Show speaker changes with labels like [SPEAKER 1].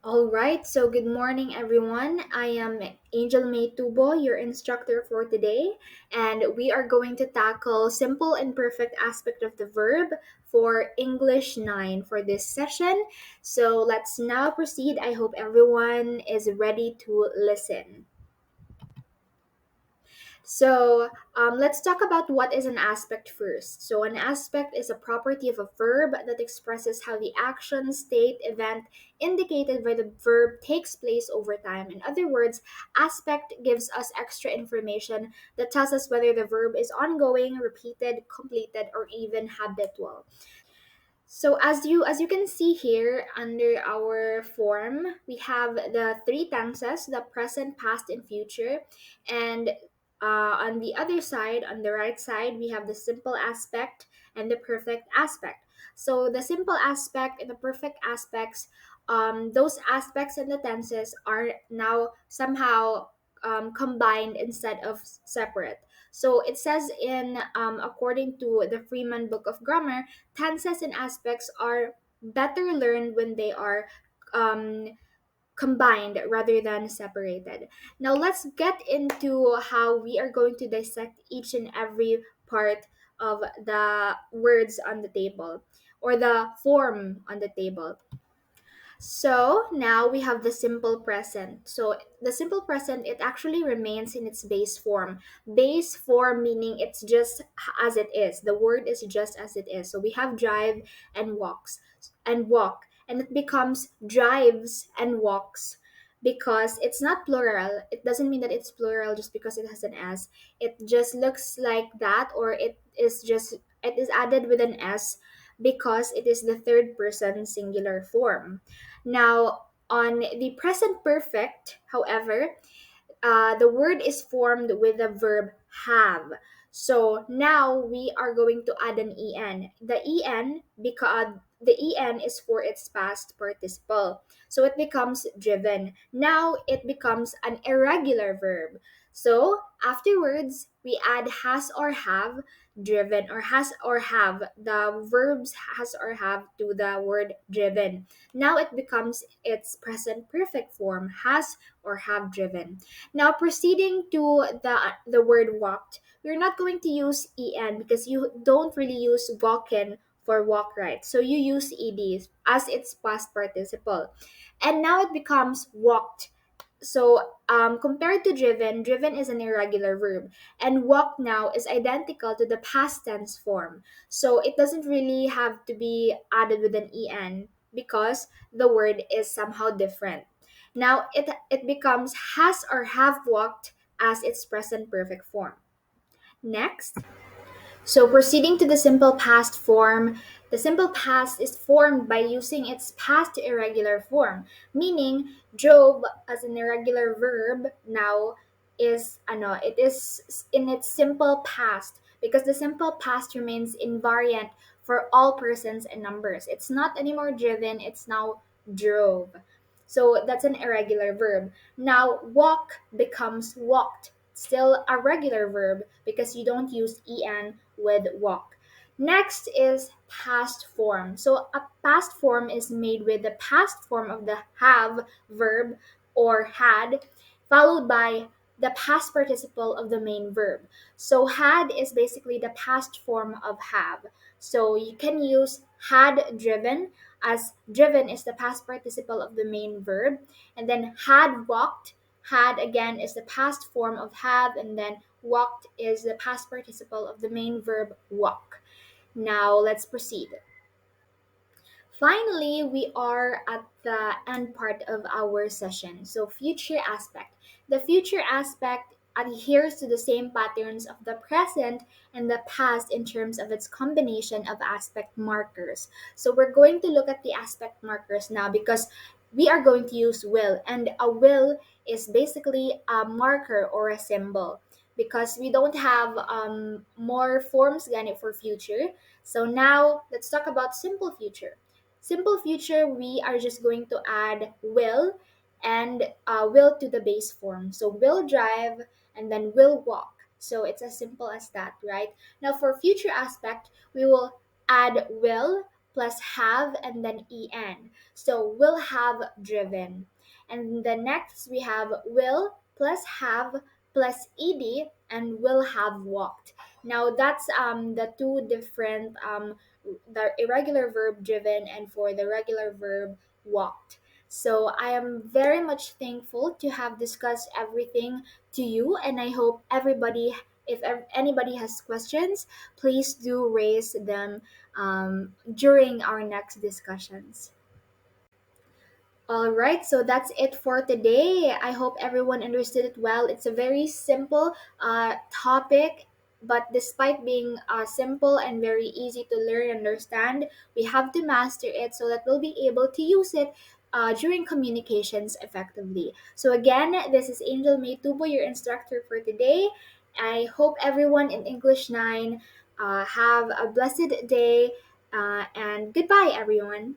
[SPEAKER 1] All right, so good morning, everyone. I am Angel May Tubo, your instructor for today, and we are going to tackle simple and perfect aspect of the verb for English 9 for this session. So let's now proceed. I hope everyone is ready to listen. Let's talk about what is an aspect first. So, an aspect is a property of a verb that expresses how the action, state, event indicated by the verb takes place over time. In other words, aspect gives us extra information that tells us whether the verb is ongoing, repeated, completed, or even habitual. So as you can see here under our form, we have the three tenses: the present, past, and future. And on the other side, on the right side, we have the simple aspect and the perfect aspect. So the simple aspect and the perfect aspects, those aspects and the tenses are now somehow combined instead of separate. So it says in according to the Freeman Book of Grammar, tenses and aspects are better learned when they are um, combined rather than separated. Now let's get into how we are going to dissect each and every part of the words on the table or the form on the table. So now we have the simple present. So the simple present, it actually remains in its base form. Base form meaning it's just as it is. The word is just as it is. So we have drive and walks and walk. And it becomes drives and walks because it's not plural. It doesn't mean that it's plural just because it has an S. It just looks like that, or it is added with an S because it is the third person singular form. Now, on the present perfect, however, the word is formed with the verb have. So now we are going to add an en. The en is for its past participle. So it becomes driven. Now it becomes an irregular verb. So afterwards, we add has or have driven, or has or have, the verbs has or have to the word driven. Now it becomes its present perfect form, has or have driven. Now proceeding to the word walked, we're not going to use en because you don't really use walken for walk, right? So you use ed as its past participle. And now it becomes walked. So compared to driven, driven is an irregular verb, and walk now is identical to the past tense form. So it doesn't really have to be added with an en because the word is somehow different. Now it becomes has or have walked as its present perfect form. Next. So proceeding to the simple past form, the simple past is formed by using its past irregular form, meaning drove as an irregular verb now it is in its simple past because the simple past remains invariant for all persons and numbers. It's not anymore driven, it's now drove. So that's an irregular verb. Now walk becomes walked, still a regular verb because you don't use en with walk. Next is past form. So a past form is made with the past form of the have verb or had, followed by the past participle of the main verb. So had is basically the past form of have. So you can use had driven, as driven is the past participle of the main verb, and then had walked. Had again is the past form of have, and then walked is the past participle of the main verb walk. Now let's proceed. Finally, we are at the end part of our session. So, future aspect. The future aspect adheres to the same patterns of the present and the past in terms of its combination of aspect markers. So, we're going to look at the aspect markers now because we are going to use will, and a will is basically a marker or a symbol because we don't have more forms ganit for future. So now let's talk about simple future. Simple future, we are just going to add will and will to the base form. So will drive and then will walk. So it's as simple as that, right? Now for future aspect, we will add will plus have and then en. So will have driven. And the next we have will plus have plus ed and will have walked. Now that's the two different the irregular verb driven and for the regular verb walked. So I am very much thankful to have discussed everything to you, and I hope everybody, if anybody has questions, please do raise them during our next discussions. All right, so that's it for today. I hope everyone understood it well. It's a very simple topic, but despite being simple and very easy to learn and understand, we have to master it so that we'll be able to use it during communications effectively. So, again, this is Angel May Tubo, your instructor for today. I hope everyone in English 9 have a blessed day and goodbye, everyone.